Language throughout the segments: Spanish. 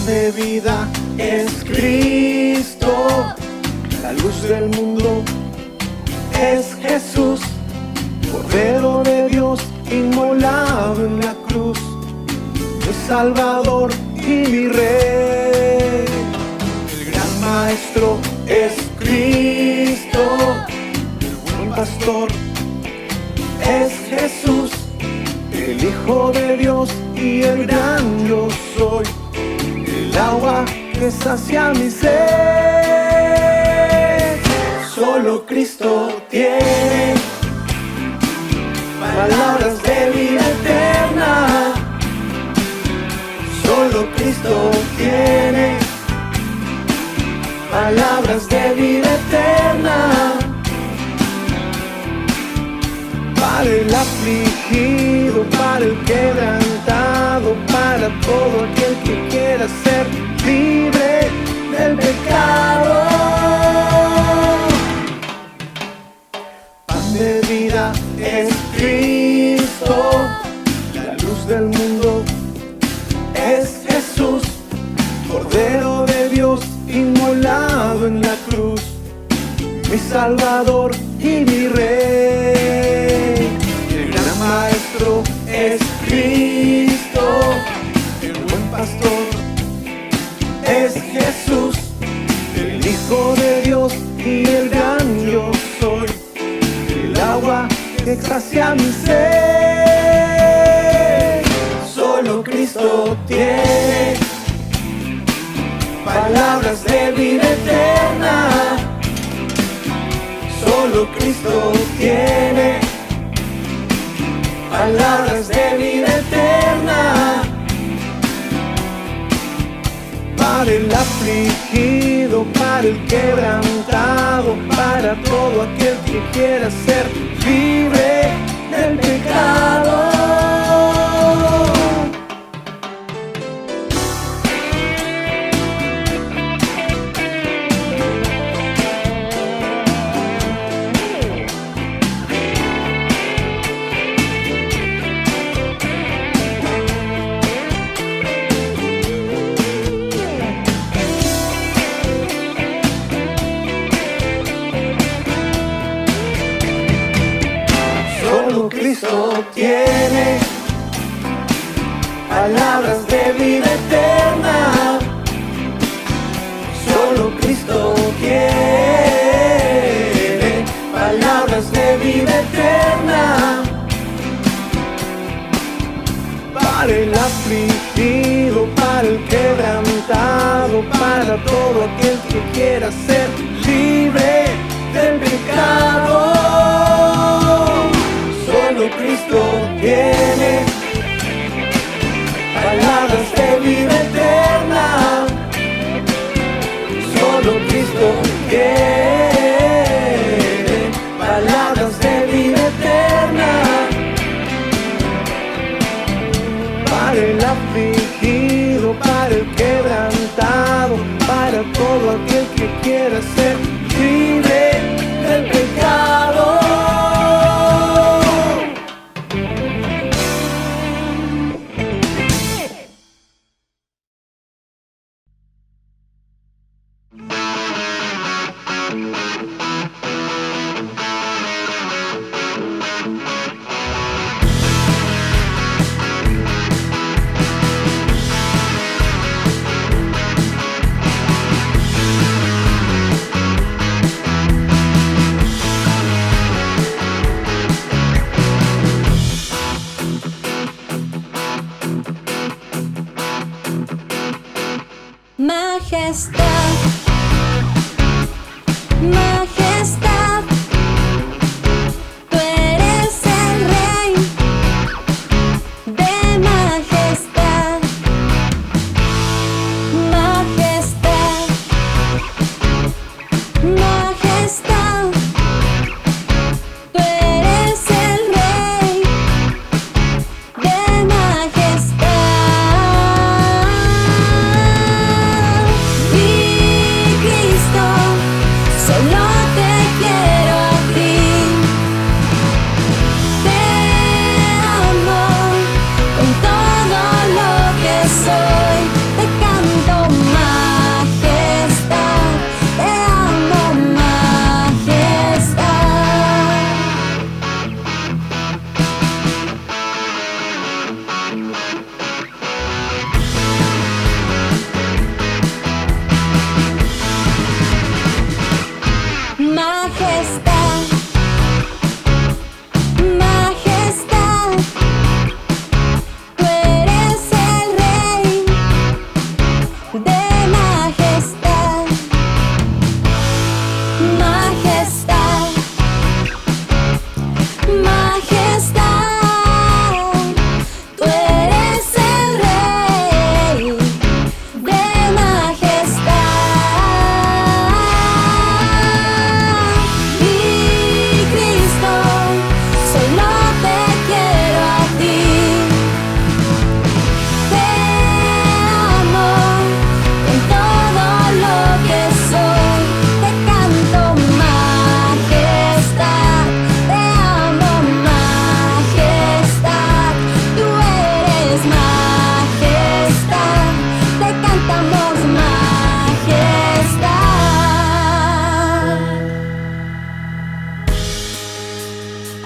de vida es Cristo, la luz del mundo es Jesús, Cordero de Dios inmolado en la cruz, mi Salvador y mi Rey. El gran Maestro es Cristo, el buen pastor es Jesús, el Hijo de Dios y el gran yo soy, el agua que sacia mi sed. Solo Cristo tiene palabras de vida eterna. Solo Cristo tiene palabras de vida eterna. Para el afligido, para el quebrantado, para todo aquel que quiera ser libre del pecado. Pan de vida es Cristo, la luz del mundo es Jesús, Cordero de Dios inmolado en la cruz, mi Salvador y mi Rey. El gran Maestro es Cristo, el buen pastor es Jesús, el Hijo de Dios y el gran yo soy, el agua que sacia mi sed. Solo Cristo tiene palabras de vida eterna. Solo Cristo tiene palabras de vida eterna. Para el afligido, para el quebrantado, para todo aquel que quiera ser libre del pecado. Solo Cristo tiene palabras de vida eterna. Solo Cristo tiene palabras de vida eterna. Para el afligido, para el quebrantado, para todo aquel que quiera ser libre del pecado. Solo Cristo tiene palabras de vida eterna. Solo Cristo tiene palabras de vida eterna. Para el afligido, para el quebrantado, para todo aquel que quiera ser libre del pecado.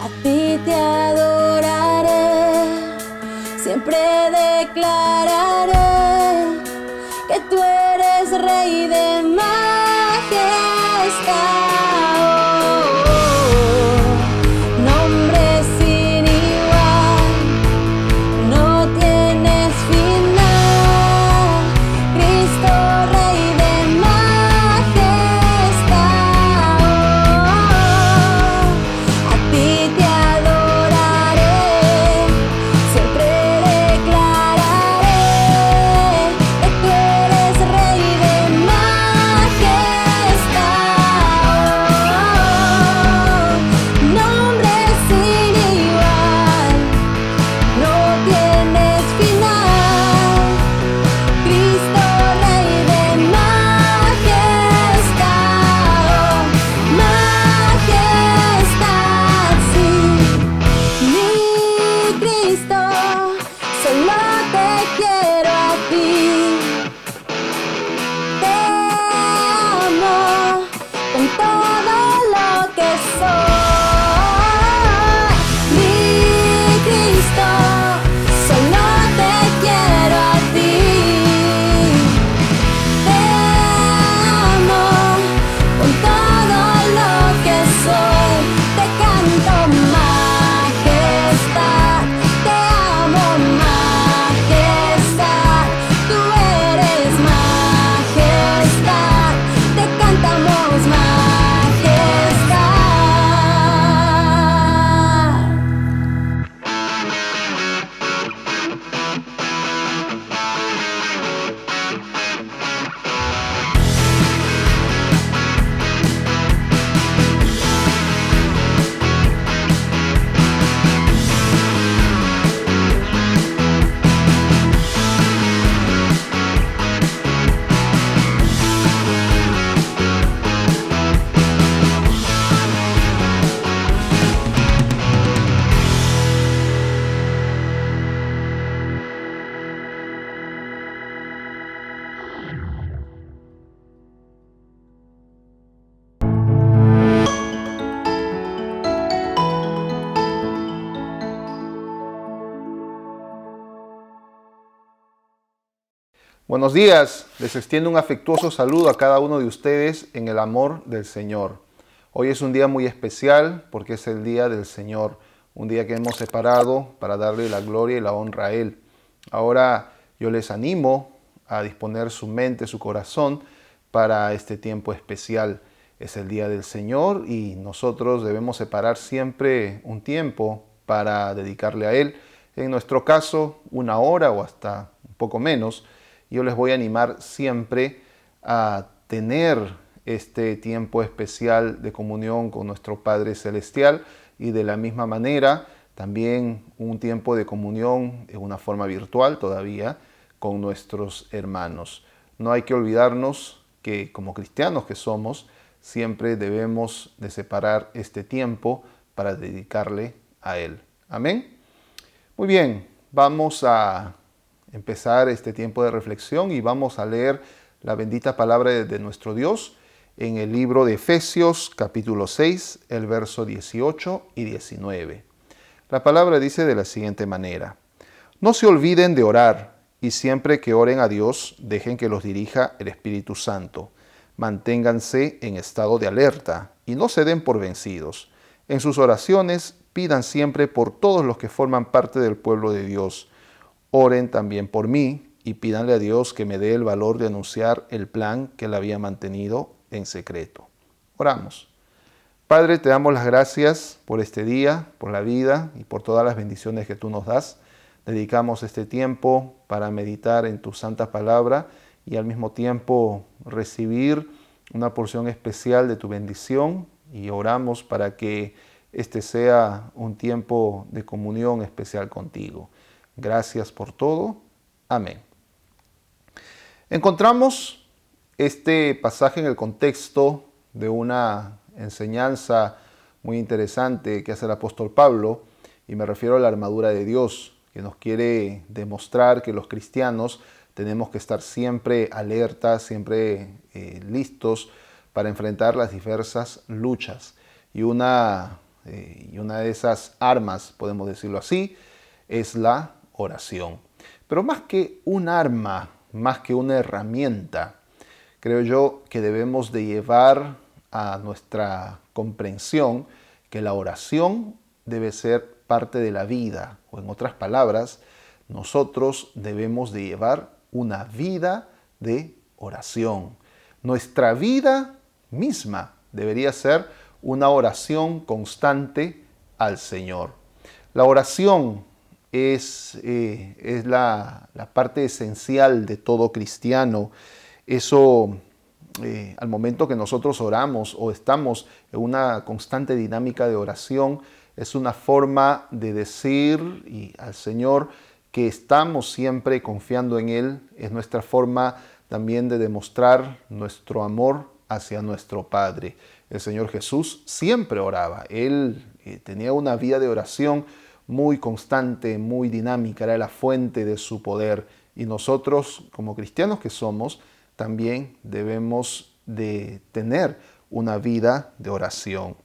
A ti te adoraré, siempre declararé que tú eres Rey de majestad. Nombre sin igual, no tienes final. Cristo Rey de majestad. A ti te adoraré, siempre declararé que tú eres Rey de majestad. Nombre sin igual, no tienes final. Cristo Rey de majestad, majestad, sí. Mi Cristo, solo te quiero a ti. Te amo con todo lo que soy. Mi Cristo, solo te quiero a ti. Te amo con todo lo que soy. Te canto majestad, te amo majestad. Tú eres majestad, te cantamos majestad. Buenos días, les extiendo un afectuoso saludo a cada uno de ustedes en el amor del Señor. Hoy es un día muy especial porque es el día del Señor, un día que hemos separado para darle la gloria y la honra a Él. Ahora yo les animo a disponer su mente, su corazón para este tiempo especial. Es el día del Señor y nosotros debemos separar siempre un tiempo para dedicarle a Él. En nuestro caso, 1 hora o hasta un poco menos. Yo les voy a animar siempre a tener este tiempo especial de comunión con nuestro Padre Celestial y de la misma manera también un tiempo de comunión en una forma virtual todavía con nuestros hermanos. No hay que olvidarnos que como cristianos que somos, siempre debemos de separar este tiempo para dedicarle a Él. Amén. Muy bien, vamos a empezar este tiempo de reflexión y vamos a leer la bendita palabra de nuestro Dios en el libro de Efesios capítulo 6, el verso 18 y 19. La palabra dice de la siguiente manera: no se olviden de orar y siempre que oren a Dios dejen que los dirija el Espíritu Santo. Manténganse en estado de alerta y no se den por vencidos. En sus oraciones pidan siempre por todos los que forman parte del pueblo de Dios. Oren también por mí y pídanle a Dios que me dé el valor de anunciar el plan que Él había mantenido en secreto. Oramos. Padre, te damos las gracias por este día, por la vida y por todas las bendiciones que tú nos das. Dedicamos este tiempo para meditar en tu santa palabra y al mismo tiempo recibir una porción especial de tu bendición y oramos para que este sea un tiempo de comunión especial contigo. Gracias por todo. Amén. Encontramos este pasaje en el contexto de una enseñanza muy interesante que hace el apóstol Pablo, y me refiero a la armadura de Dios, que nos quiere demostrar que los cristianos tenemos que estar siempre alertas, siempre listos para enfrentar las diversas luchas. Y una y una de esas armas, podemos decirlo así, es la oración. Pero más que un arma, más que una herramienta, creo yo que debemos de llevar a nuestra comprensión que la oración debe ser parte de la vida, o en otras palabras, nosotros debemos de llevar una vida de oración. Nuestra vida misma debería ser una oración constante al Señor. La oración es la parte esencial de todo cristiano. Eso, al momento que nosotros oramos o estamos en una constante dinámica de oración, es una forma de decir al Señor que estamos siempre confiando en Él. Es nuestra forma también de demostrar nuestro amor hacia nuestro Padre. El Señor Jesús siempre oraba. Él tenía una vida de oración muy constante, muy dinámica. Era la fuente de su poder. Y nosotros, como cristianos que somos, también debemos de tener una vida de oración.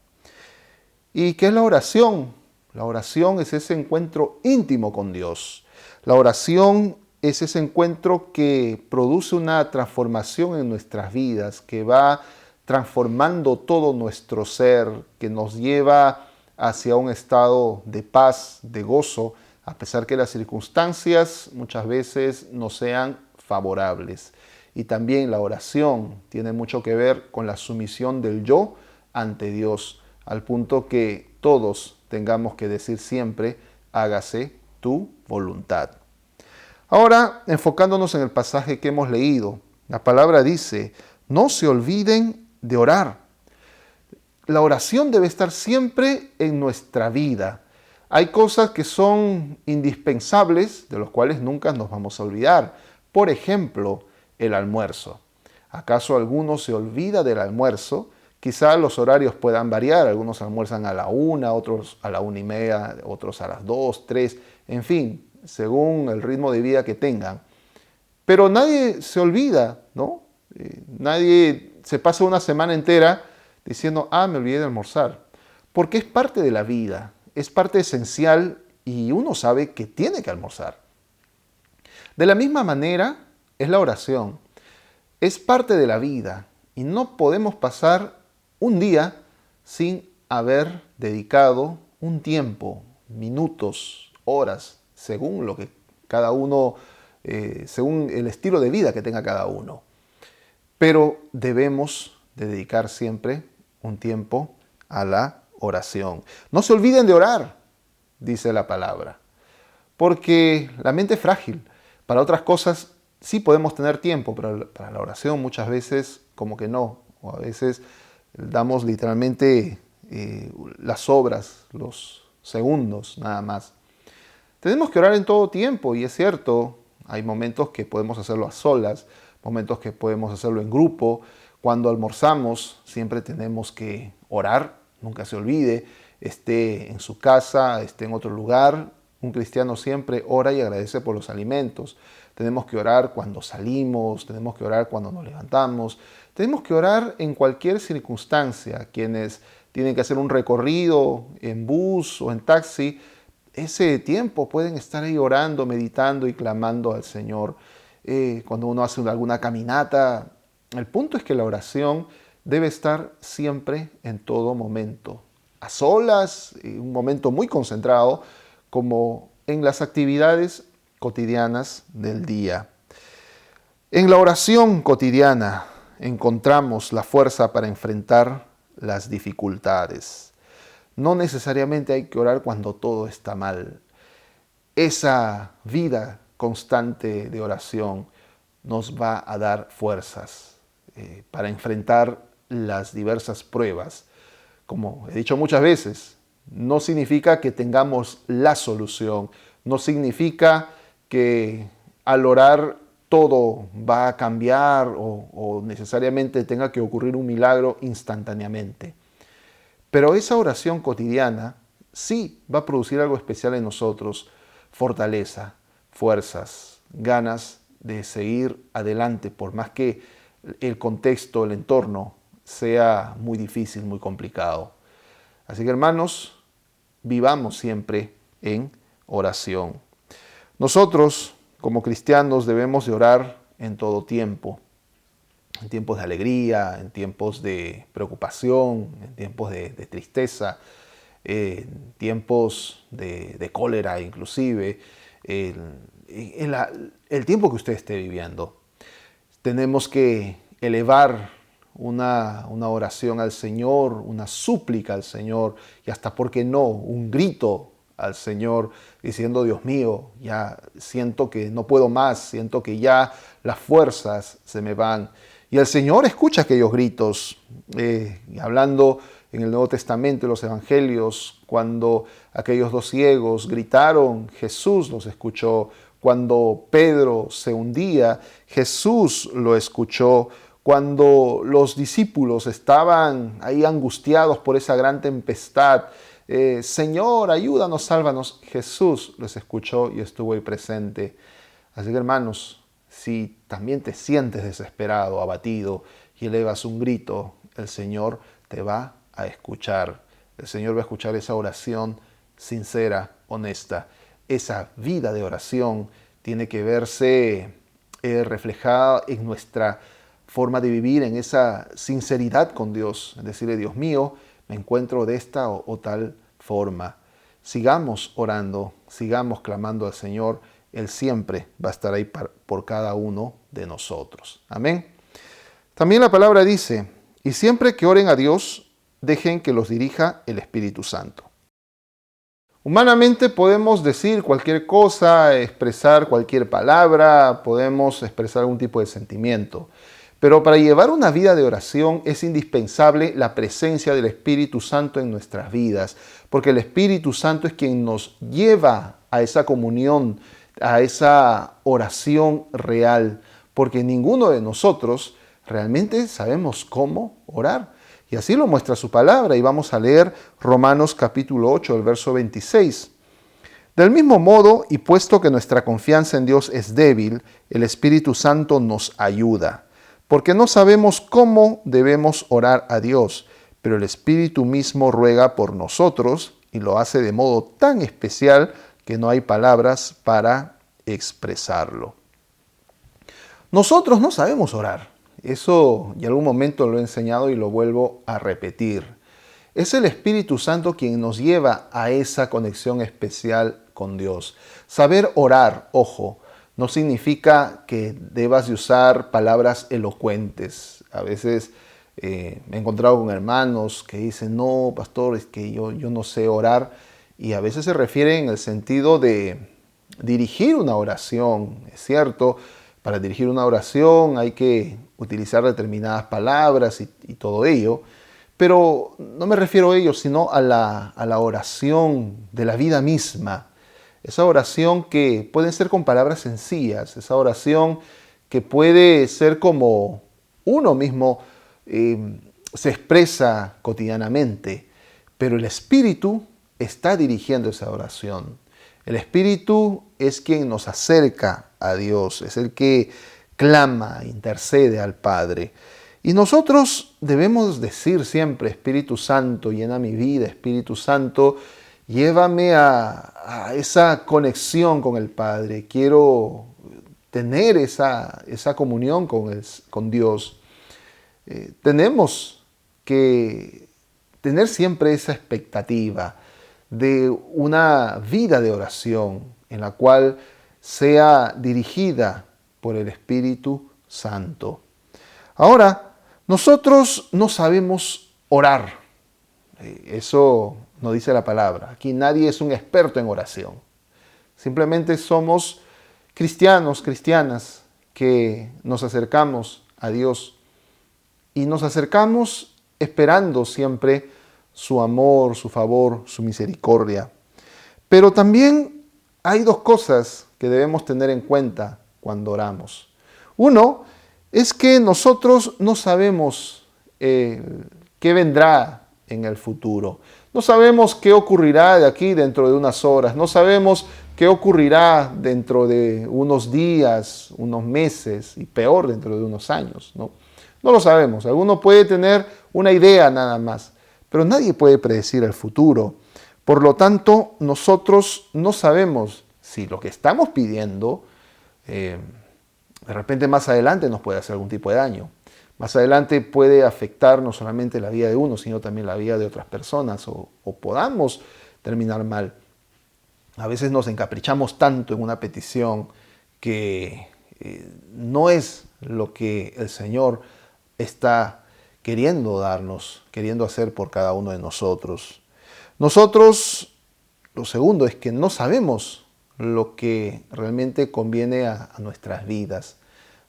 ¿Y qué es la oración? La oración es ese encuentro íntimo con Dios. La oración es ese encuentro que produce una transformación en nuestras vidas, que va transformando todo nuestro ser, que nos lleva hacia un estado de paz, de gozo, a pesar que las circunstancias muchas veces no sean favorables. Y también la oración tiene mucho que ver con la sumisión del yo ante Dios, al punto que todos tengamos que decir siempre, hágase tu voluntad. Ahora, enfocándonos en el pasaje que hemos leído, la palabra dice, no se olviden de orar. La oración debe estar siempre en nuestra vida. Hay cosas que son indispensables, de los cuales nunca nos vamos a olvidar. Por ejemplo, el almuerzo. ¿Acaso alguno se olvida del almuerzo? Quizá los horarios puedan variar, algunos almuerzan a la 1, otros a la 1:30, otros a las 2, 3, en fin, según el ritmo de vida que tengan. Pero nadie se olvida, ¿no? Nadie se pasa una semana entera diciendo, me olvidé de almorzar, porque es parte de la vida, es parte esencial y uno sabe que tiene que almorzar. De la misma manera es la oración, es parte de la vida y no podemos pasar un día sin haber dedicado un tiempo, minutos, horas, según lo que cada uno, según el estilo de vida que tenga cada uno. Pero debemos de dedicar siempre un tiempo a la oración. No se olviden de orar, dice la palabra, porque la mente es frágil. Para otras cosas sí podemos tener tiempo, pero para la oración muchas veces como que no, o a veces damos literalmente las obras, los segundos nada más. Tenemos que orar en todo tiempo y es cierto, hay momentos que podemos hacerlo a solas, momentos que podemos hacerlo en grupo. Cuando almorzamos siempre tenemos que orar, nunca se olvide, esté en su casa, esté en otro lugar. Un cristiano siempre ora y agradece por los alimentos. Tenemos que orar cuando salimos, tenemos que orar cuando nos levantamos, tenemos que orar en cualquier circunstancia. Quienes tienen que hacer un recorrido en bus o en taxi, ese tiempo pueden estar ahí orando, meditando y clamando al Señor. Cuando uno hace alguna caminata, el punto es que la oración debe estar siempre en todo momento. A solas, un momento muy concentrado, como en las actividades cotidianas del día. En la oración cotidiana encontramos la fuerza para enfrentar las dificultades. No necesariamente hay que orar cuando todo está mal. Esa vida constante de oración nos va a dar fuerzas para enfrentar las diversas pruebas. Como he dicho muchas veces, no significa que tengamos la solución, no significa que al orar todo va a cambiar o necesariamente tenga que ocurrir un milagro instantáneamente. Pero esa oración cotidiana sí va a producir algo especial en nosotros, fortaleza, fuerzas, ganas de seguir adelante, por más que el contexto, el entorno sea muy difícil, muy complicado. Así que hermanos, vivamos siempre en oración. Nosotros, como cristianos, debemos de orar en todo tiempo. En tiempos de alegría, en tiempos de preocupación, en tiempos de tristeza, en tiempos de cólera inclusive, el tiempo que usted esté viviendo. Tenemos que elevar una oración al Señor, una súplica al Señor y hasta, ¿por qué no?, un grito al Señor diciendo: Dios mío, ya siento que no puedo más, siento que ya las fuerzas se me van. Y el Señor escucha aquellos gritos, hablando en el Nuevo Testamento, en los Evangelios, cuando aquellos dos ciegos gritaron, Jesús los escuchó. Cuando Pedro se hundía, Jesús lo escuchó. Cuando los discípulos estaban ahí angustiados por esa gran tempestad, Señor, ayúdanos, sálvanos, Jesús los escuchó y estuvo ahí presente. Así que hermanos, si también te sientes desesperado, abatido y elevas un grito, el Señor te va a escuchar. El Señor va a escuchar esa oración sincera, honesta. Esa vida de oración tiene que verse reflejada en nuestra forma de vivir, en esa sinceridad con Dios. Es decirle: Dios mío, me encuentro de esta o tal forma. Sigamos orando, sigamos clamando al Señor. Él siempre va a estar ahí por cada uno de nosotros. Amén. También la palabra dice: y siempre que oren a Dios, dejen que los dirija el Espíritu Santo. Humanamente podemos decir cualquier cosa, expresar cualquier palabra, podemos expresar algún tipo de sentimiento. Pero para llevar una vida de oración es indispensable la presencia del Espíritu Santo en nuestras vidas, porque el Espíritu Santo es quien nos lleva a esa comunión, a esa oración real, porque ninguno de nosotros realmente sabemos cómo orar. Y así lo muestra su palabra, y vamos a leer Romanos capítulo 8, el verso 26. Del mismo modo, y puesto que nuestra confianza en Dios es débil, el Espíritu Santo nos ayuda, porque no sabemos cómo debemos orar a Dios, pero el Espíritu mismo ruega por nosotros y lo hace de modo tan especial que no hay palabras para expresarlo. Nosotros no sabemos orar. Eso en algún momento lo he enseñado y lo vuelvo a repetir. Es el Espíritu Santo quien nos lleva a esa conexión especial con Dios. Saber orar, ojo, no significa que debas de usar palabras elocuentes. A veces me he encontrado con hermanos que dicen: no, pastor, es que yo no sé orar. Y a veces se refiere en el sentido de dirigir una oración. Es cierto, para dirigir una oración hay que utilizar determinadas palabras y todo ello. Pero no me refiero a ello, sino a la oración de la vida misma. Esa oración que puede ser con palabras sencillas, esa oración que puede ser como uno mismo se expresa cotidianamente, pero el Espíritu está dirigiendo esa oración. El Espíritu es quien nos acerca a Dios, es el que clama, intercede al Padre. Y nosotros debemos decir siempre: Espíritu Santo, llena mi vida, Espíritu Santo, llévame a esa conexión con el Padre. Quiero tener esa comunión con Dios. Tenemos que tener siempre esa expectativa de una vida de oración en la cual sea dirigida por el Espíritu Santo. Ahora, nosotros no sabemos orar. Eso no dice la palabra. Aquí nadie es un experto en oración. Simplemente somos cristianos, cristianas, que nos acercamos a Dios y nos acercamos esperando siempre su amor, su favor, su misericordia. Pero también hay dos cosas que debemos tener en cuenta cuando oramos. Uno es que nosotros no sabemos qué vendrá en el futuro. No sabemos qué ocurrirá de aquí dentro de unas horas. No sabemos qué ocurrirá dentro de unos días, unos meses y peor dentro de unos años, ¿no? No lo sabemos. Alguno puede tener una idea nada más. pero nadie puede predecir el futuro. Por lo tanto, nosotros no sabemos si lo que estamos pidiendo de repente más adelante nos puede hacer algún tipo de daño. Más adelante puede afectar no solamente la vida de uno, sino también la vida de otras personas o podamos terminar mal. A veces nos encaprichamos tanto en una petición que no es lo que el Señor está queriendo darnos, queriendo hacer por cada uno de nosotros. Nosotros, lo segundo es que no sabemos lo que realmente conviene a nuestras vidas.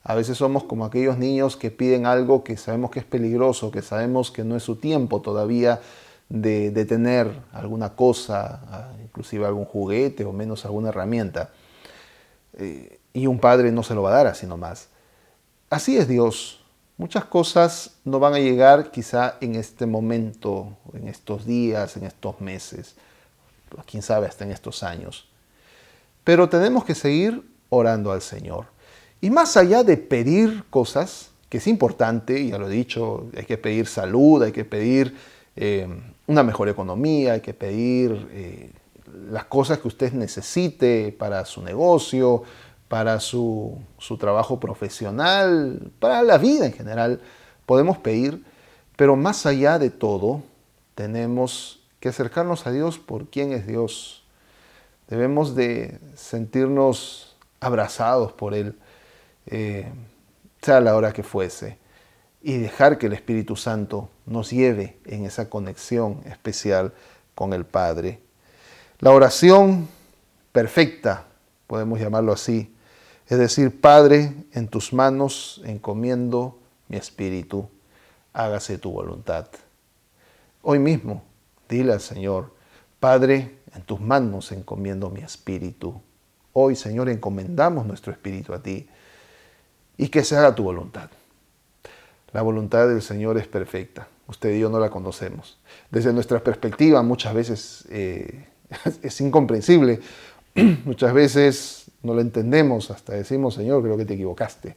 A veces somos como aquellos niños que piden algo que sabemos que es peligroso, que sabemos que no es su tiempo todavía de tener alguna cosa, inclusive algún juguete o menos alguna herramienta. Y un padre no se lo va a dar así nomás. Así es Dios. Muchas cosas no van a llegar quizá en este momento, en estos días, en estos meses, quién sabe hasta en estos años. Pero tenemos que seguir orando al Señor. Y más allá de pedir cosas, que es importante, ya lo he dicho, hay que pedir salud, hay que pedir una mejor economía, hay que pedir las cosas que usted necesite para su negocio, para su trabajo profesional, para la vida en general, podemos pedir, pero más allá de todo, tenemos que acercarnos a Dios por quién es Dios. Debemos de sentirnos abrazados por Él, sea la hora que fuese, y dejar que el Espíritu Santo nos lleve en esa conexión especial con el Padre. La oración perfecta, podemos llamarlo así, es decir, Padre, en tus manos encomiendo mi espíritu, hágase tu voluntad. Hoy mismo, dile al Señor, Padre, en tus manos encomiendo mi espíritu. Hoy, Señor, encomendamos nuestro espíritu a ti. Y que se haga tu voluntad. La voluntad del Señor es perfecta. Usted y yo no la conocemos. Desde nuestra perspectiva muchas veces es incomprensible. Muchas veces no lo entendemos. Hasta decimos, Señor, creo que te equivocaste.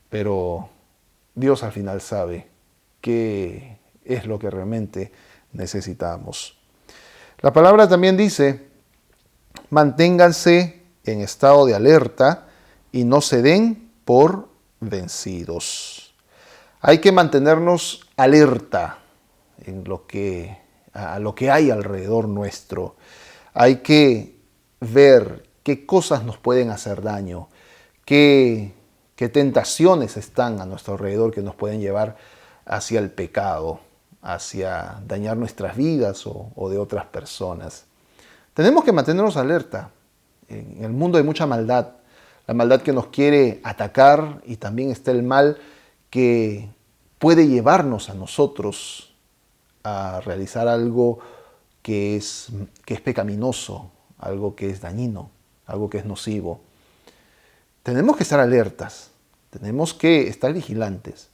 Pero Dios al final sabe qué es lo que realmente necesitamos. La palabra también dice, manténganse en estado de alerta y no se den por vencidos. Hay que mantenernos alerta a lo que hay alrededor nuestro. Hay que ver qué cosas nos pueden hacer daño, qué tentaciones están a nuestro alrededor que nos pueden llevar hacia el pecado, hacia dañar nuestras vidas o de otras personas. Tenemos que mantenernos alerta. En el mundo hay mucha maldad. La maldad que nos quiere atacar y también está el mal que puede llevarnos a nosotros a realizar algo que es pecaminoso, algo que es dañino, algo que es nocivo. Tenemos que estar alertas, tenemos que estar vigilantes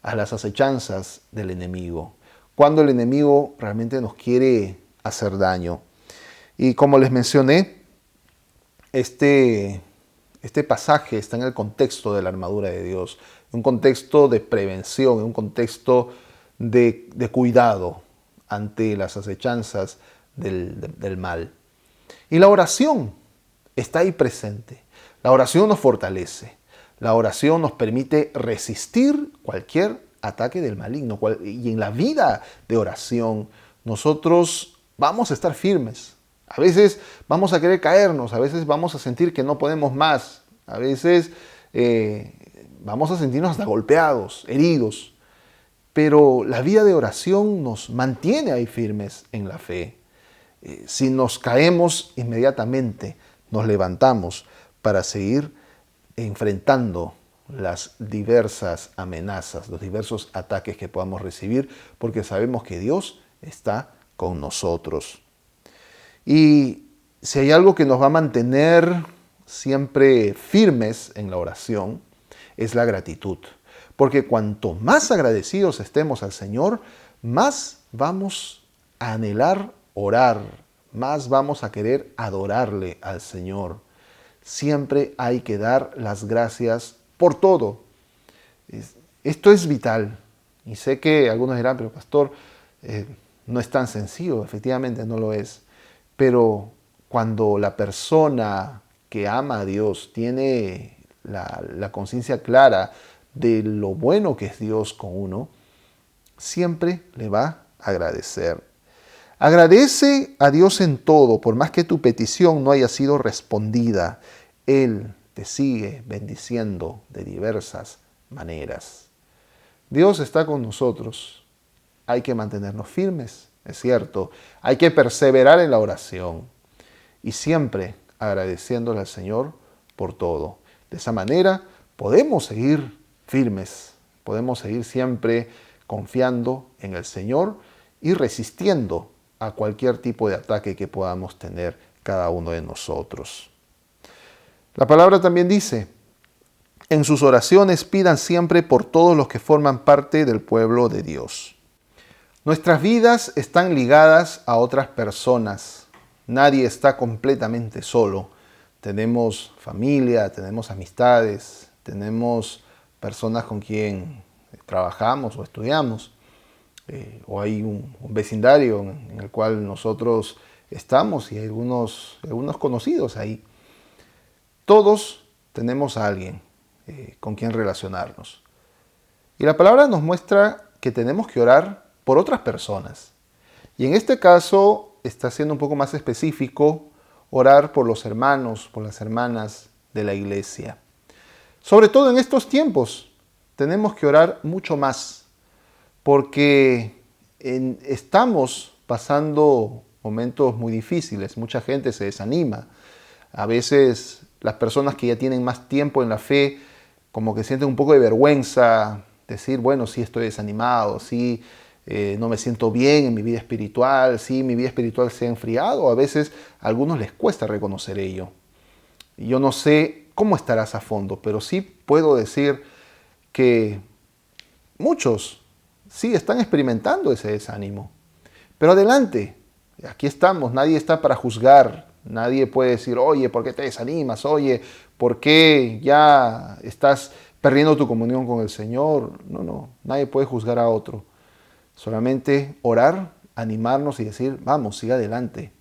a las acechanzas del enemigo, cuando el enemigo realmente nos quiere hacer daño. Y como les mencioné, este pasaje está en el contexto de la armadura de Dios, en un contexto de prevención, en un contexto de cuidado ante las acechanzas del mal. Y la oración está ahí presente. La oración nos fortalece. La oración nos permite resistir cualquier ataque del maligno. Y en la vida de oración nosotros vamos a estar firmes. A veces vamos a querer caernos, a veces vamos a sentir que no podemos más, a veces vamos a sentirnos hasta golpeados, heridos. Pero la vida de oración nos mantiene ahí firmes en la fe. Si nos caemos, inmediatamente nos levantamos para seguir enfrentando las diversas amenazas, los diversos ataques que podamos recibir, porque sabemos que Dios está con nosotros. Y si hay algo que nos va a mantener siempre firmes en la oración, es la gratitud. Porque cuanto más agradecidos estemos al Señor, más vamos a anhelar orar, más vamos a querer adorarle al Señor. Siempre hay que dar las gracias por todo. Esto es vital. Y sé que algunos dirán, pero pastor, no es tan sencillo, efectivamente no lo es. Pero cuando la persona que ama a Dios tiene la conciencia clara de lo bueno que es Dios con uno, siempre le va a agradecer. Agradece a Dios en todo, por más que tu petición no haya sido respondida. Él te sigue bendiciendo de diversas maneras. Dios está con nosotros. Hay que mantenernos firmes, es cierto. Hay que perseverar en la oración y siempre agradeciéndole al Señor por todo. De esa manera podemos seguir firmes, podemos seguir siempre confiando en el Señor y resistiendo a cualquier tipo de ataque que podamos tener cada uno de nosotros. La palabra también dice, en sus oraciones pidan siempre por todos los que forman parte del pueblo de Dios. Nuestras vidas están ligadas a otras personas. Nadie está completamente solo. Tenemos familia, tenemos amistades, tenemos personas con quien trabajamos o estudiamos. O hay un vecindario en el cual nosotros estamos y hay algunos conocidos ahí. Todos tenemos a alguien con quien relacionarnos. Y la palabra nos muestra que tenemos que orar por otras personas. Y en este caso está siendo un poco más específico, orar por los hermanos, por las hermanas de la iglesia. Sobre todo en estos tiempos tenemos que orar mucho más, porque estamos pasando momentos muy difíciles. Mucha gente se desanima. A veces las personas que ya tienen más tiempo en la fe como que sienten un poco de vergüenza, decir, bueno, sí estoy desanimado, sí no me siento bien en mi vida espiritual, sí mi vida espiritual se ha enfriado. A veces a algunos les cuesta reconocer ello. Yo no sé cómo estarás a fondo, pero sí puedo decir que muchos sí están experimentando ese desánimo. Pero adelante, aquí estamos, nadie está para juzgar, nadie puede decir, oye, ¿por qué te desanimas? Oye, ¿por qué ya estás perdiendo tu comunión con el Señor? No, nadie puede juzgar a otro. Solamente orar, animarnos y decir, vamos, sigue adelante.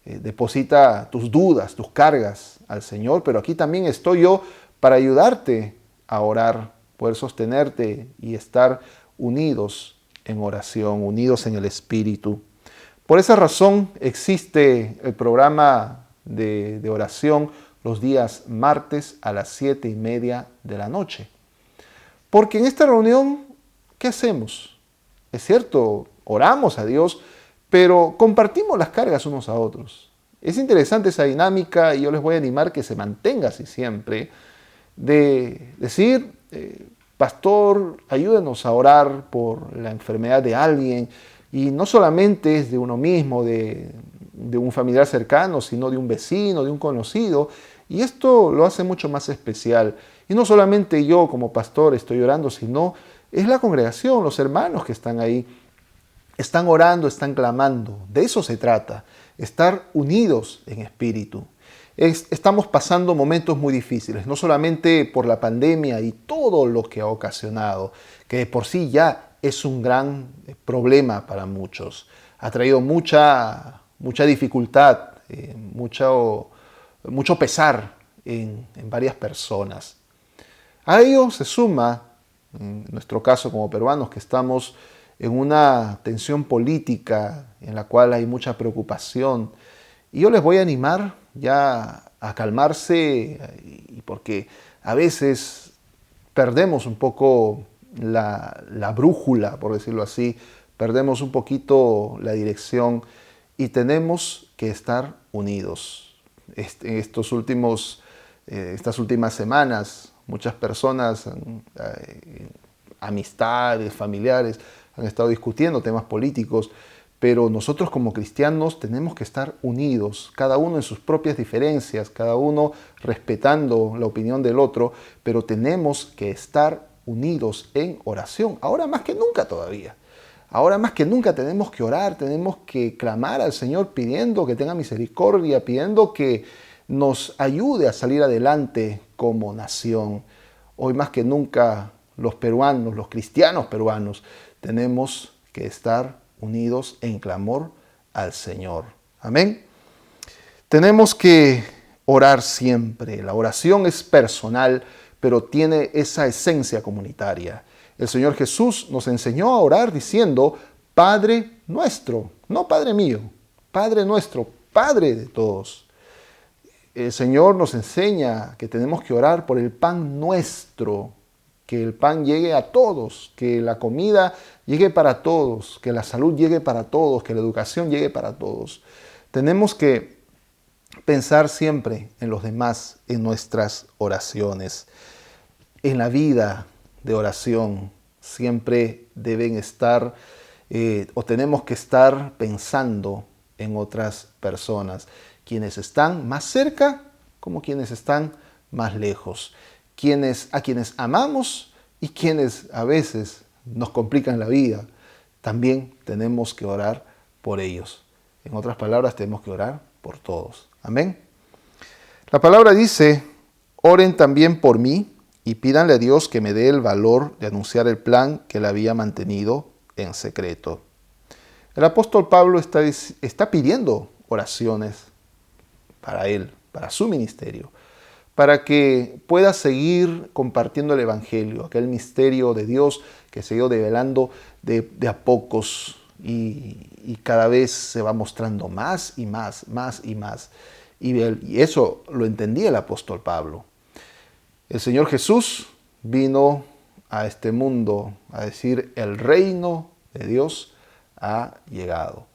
Deposita tus dudas, tus cargas al Señor, pero aquí también estoy yo para ayudarte a orar, poder sostenerte y estar unidos en oración, unidos en el Espíritu. Por esa razón existe el programa de oración los días martes a las 7:30 de la noche. Porque en esta reunión, ¿qué hacemos? Es cierto, oramos a Dios, pero compartimos las cargas unos a otros. Es interesante esa dinámica y yo les voy a animar que se mantenga así siempre, de decir, pastor, ayúdenos a orar por la enfermedad de alguien, y no solamente es de uno mismo, de un familiar cercano, sino de un vecino, de un conocido, y esto lo hace mucho más especial. Y no solamente yo como pastor estoy orando, sino es la congregación, los hermanos que están ahí, están orando, están clamando. De eso se trata, estar unidos en espíritu. Estamos pasando momentos muy difíciles, no solamente por la pandemia y todo lo que ha ocasionado, que de por sí ya es un gran problema para muchos. Ha traído mucha dificultad, mucho pesar en varias personas. A ello se suma, en nuestro caso como peruanos, que estamos en una tensión política en la cual hay mucha preocupación. Y yo les voy a animar ya a calmarse, y porque a veces perdemos un poco la brújula, por decirlo así, perdemos un poquito la dirección y tenemos que estar unidos. En estas últimas semanas, muchas personas, amistades, familiares, han estado discutiendo temas políticos, pero nosotros como cristianos tenemos que estar unidos, cada uno en sus propias diferencias, cada uno respetando la opinión del otro, pero tenemos que estar unidos en oración, ahora más que nunca todavía. Ahora más que nunca tenemos que orar, tenemos que clamar al Señor pidiendo que tenga misericordia, pidiendo que nos ayude a salir adelante como nación. Hoy más que nunca los peruanos, los cristianos peruanos, tenemos que estar unidos en clamor al Señor. Amén. Tenemos que orar siempre. La oración es personal, pero tiene esa esencia comunitaria. El Señor Jesús nos enseñó a orar diciendo, Padre nuestro, no Padre mío, Padre nuestro, Padre de todos. El Señor nos enseña que tenemos que orar por el pan nuestro, que el pan llegue a todos, que la comida llegue para todos, que la salud llegue para todos, que la educación llegue para todos. Tenemos que pensar siempre en los demás en nuestras oraciones. En la vida de oración siempre deben estar o tenemos que estar pensando en otras personas, quienes están más cerca como quienes están más lejos, a quienes amamos y quienes a veces nos complican la vida. También tenemos que orar por ellos. En otras palabras, tenemos que orar por todos. Amén. La palabra dice, oren también por mí y pídanle a Dios que me dé el valor de anunciar el plan que él había mantenido en secreto. El apóstol Pablo está pidiendo oraciones para él, para su ministerio, para que pueda seguir compartiendo el Evangelio, aquel misterio de Dios que se ha ido develando de a pocos y cada vez se va mostrando más y más, más y más. Y eso lo entendía el apóstol Pablo. El Señor Jesús vino a este mundo a decir, el reino de Dios ha llegado.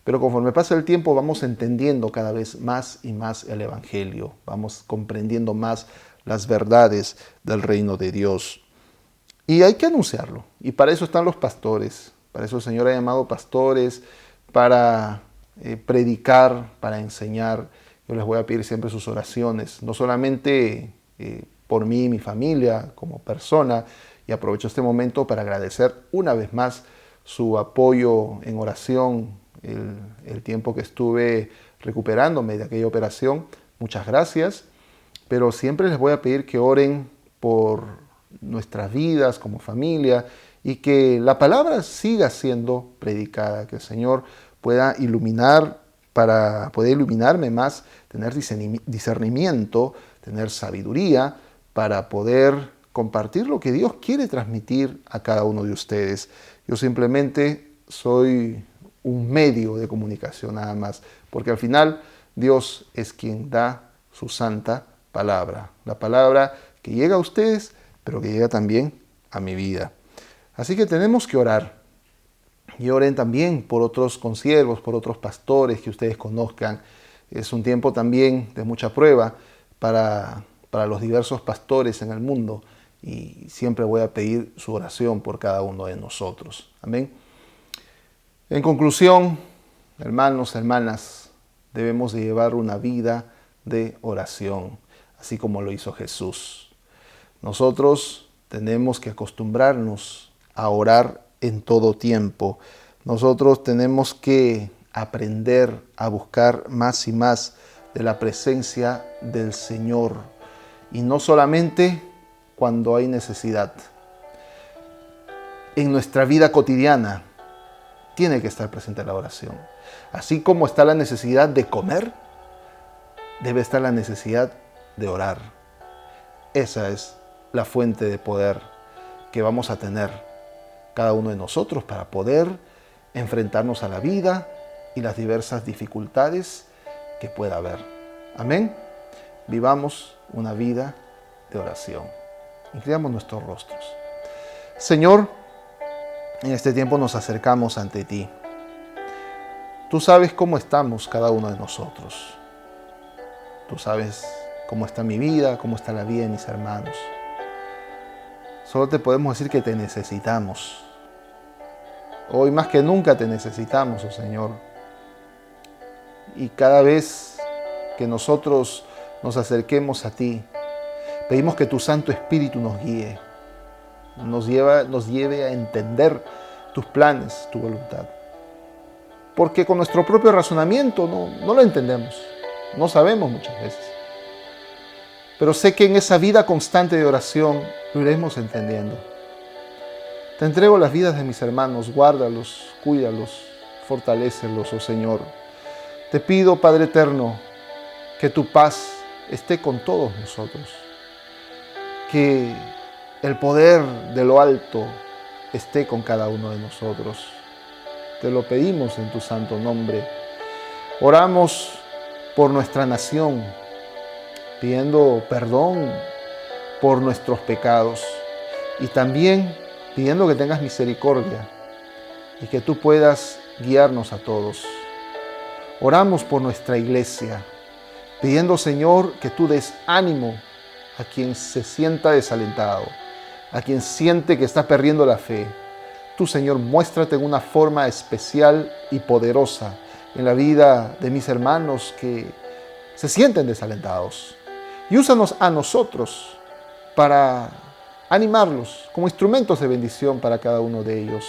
Pero conforme pasa el tiempo vamos entendiendo cada vez más y más el Evangelio. Vamos comprendiendo más las verdades del reino de Dios. Y hay que anunciarlo. Y para eso están los pastores. Para eso el Señor ha llamado pastores para predicar, para enseñar. Yo les voy a pedir siempre sus oraciones. No solamente por mí y mi familia como persona. Y aprovecho este momento para agradecer una vez más su apoyo en oración, el tiempo que estuve recuperándome de aquella operación. Muchas gracias. Pero siempre les voy a pedir que oren por nuestras vidas como familia y que la palabra siga siendo predicada, que el Señor pueda poder iluminarme más, tener discernimiento, tener sabiduría para poder compartir lo que Dios quiere transmitir a cada uno de ustedes. Yo simplemente soy un medio de comunicación nada más, porque al final Dios es quien da su santa palabra, la palabra que llega a ustedes, pero que llega también a mi vida. Así que tenemos que orar. Y oren también por otros consiervos, por otros pastores que ustedes conozcan. Es un tiempo también de mucha prueba para los diversos pastores en el mundo. Y siempre voy a pedir su oración por cada uno de nosotros. Amén. En conclusión, hermanos, hermanas, debemos de llevar una vida de oración, así como lo hizo Jesús. Nosotros tenemos que acostumbrarnos a orar en todo tiempo. Nosotros tenemos que aprender a buscar más y más de la presencia del Señor. Y no solamente cuando hay necesidad. En nuestra vida cotidiana tiene que estar presente la oración. Así como está la necesidad de comer, debe estar la necesidad de orar. Esa es la fuente de poder que vamos a tener cada uno de nosotros para poder enfrentarnos a la vida y las diversas dificultades que pueda haber. Amén. Vivamos una vida de oración. Inclinamos nuestros rostros. Señor, en este tiempo nos acercamos ante ti. Tú sabes cómo estamos cada uno de nosotros. Tú sabes cómo está mi vida, cómo está la vida de mis hermanos. Solo te podemos decir que te necesitamos. Hoy más que nunca te necesitamos, oh Señor. Y cada vez que nosotros nos acerquemos a ti, pedimos que tu Santo Espíritu nos guíe, nos lleve a entender tus planes, tu voluntad. Porque con nuestro propio razonamiento no lo entendemos, no sabemos muchas veces. Pero sé que en esa vida constante de oración lo iremos entendiendo. Te entrego las vidas de mis hermanos, guárdalos, cuídalos, fortalécelos, oh Señor. Te pido, Padre eterno, que tu paz esté con todos nosotros, que el poder de lo alto esté con cada uno de nosotros. Te lo pedimos en tu santo nombre. Oramos por nuestra nación, pidiendo perdón por nuestros pecados y también pidiendo que tengas misericordia y que tú puedas guiarnos a todos. Oramos por nuestra iglesia, pidiendo, Señor, que tú des ánimo a quien se sienta desalentado, a quien siente que está perdiendo la fe. Tú, Señor, muéstrate en una forma especial y poderosa en la vida de mis hermanos que se sienten desalentados. Y úsanos a nosotros para animarlos como instrumentos de bendición para cada uno de ellos.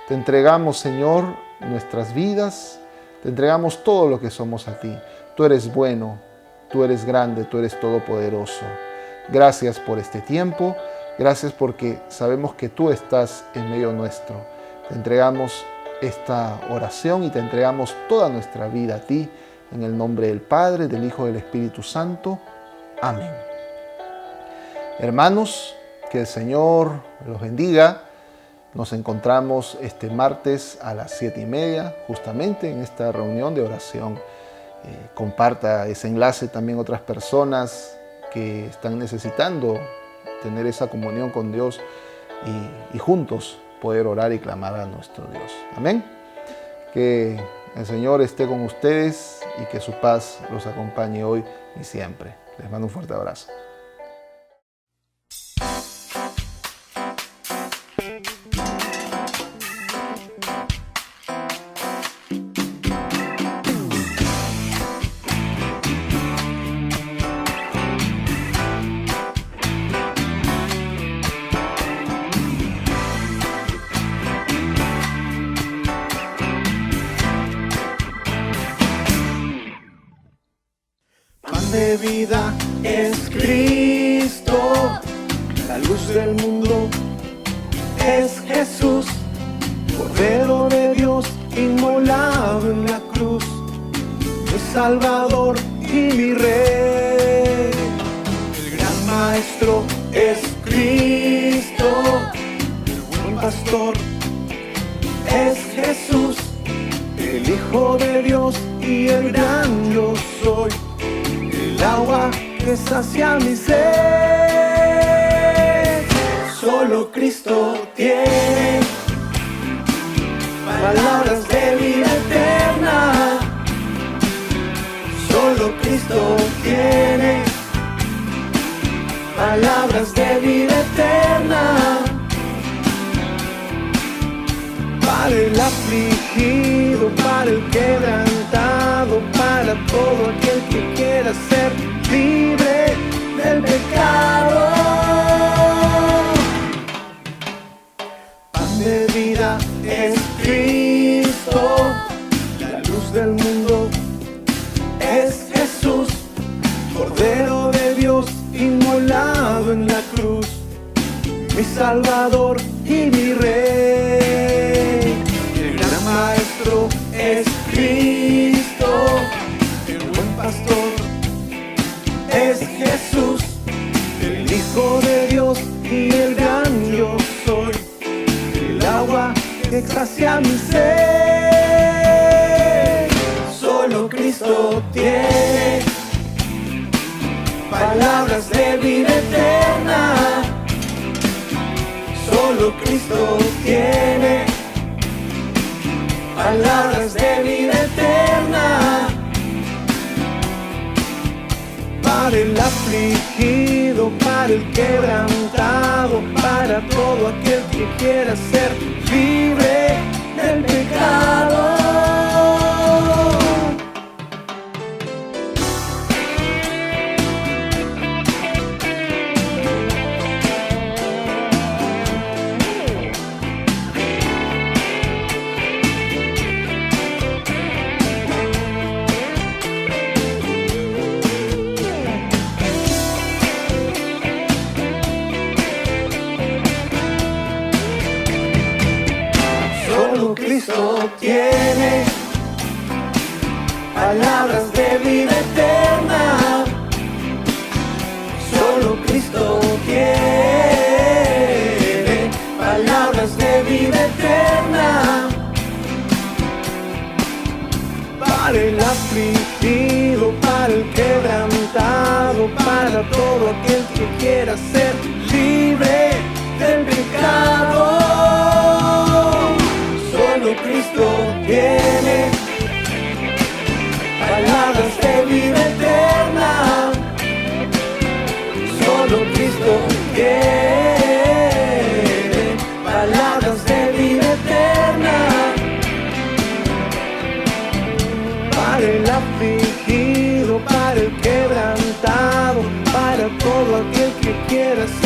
Te entregamos, Señor, nuestras vidas, te entregamos todo lo que somos a ti. Tú eres bueno, tú eres grande, tú eres todopoderoso. Gracias por este tiempo, gracias porque sabemos que tú estás en medio nuestro. Te entregamos esta oración y te entregamos toda nuestra vida a ti, en el nombre del Padre, del Hijo y del Espíritu Santo. Amén. Hermanos, que el Señor los bendiga. Nos encontramos este martes a las 7:30, justamente en esta reunión de oración. Comparta ese enlace también a otras personas que están necesitando tener esa comunión con Dios y juntos poder orar y clamar a nuestro Dios. Amén. Que el Señor esté con ustedes y que su paz los acompañe hoy y siempre. Les mando un fuerte abrazo. De vida es Cristo, la luz del mundo es Jesús, Cordero de Dios inmolado en la cruz, mi Salvador y mi Rey. El gran Maestro es Cristo, el buen pastor es Jesús, el Hijo de Dios y el gran yo soy. El agua que sacia mi sed, solo Cristo tiene palabras de vida eterna. Solo Cristo tiene palabras de vida eterna. Para el afligido, para el quebrantado, para todo aquel que quiera ser libre del pecado. Pan de vida es Cristo, la luz del mundo es Jesús, Cordero de Dios inmolado en la cruz, mi Salvador y mi Rey. El gran Maestro es Cristo, el buen pastor es Jesús, el Hijo de Dios y el gran yo soy. El agua que sacia mi sed, solo Cristo tiene palabras de vida eterna. Solo Cristo tiene palabras de vida eterna. Para el afligido, para el quebrantado, para todo aquel que quiera ser libre del pecado. Cristo tiene afligido, para todo aquel que quiera ser libre del pecado. Solo Cristo tiene palabras de vida eterna. Solo Cristo tiene palabras de vida eterna. Para el afligido, para el quebrantado, para todo aquel que quiera ser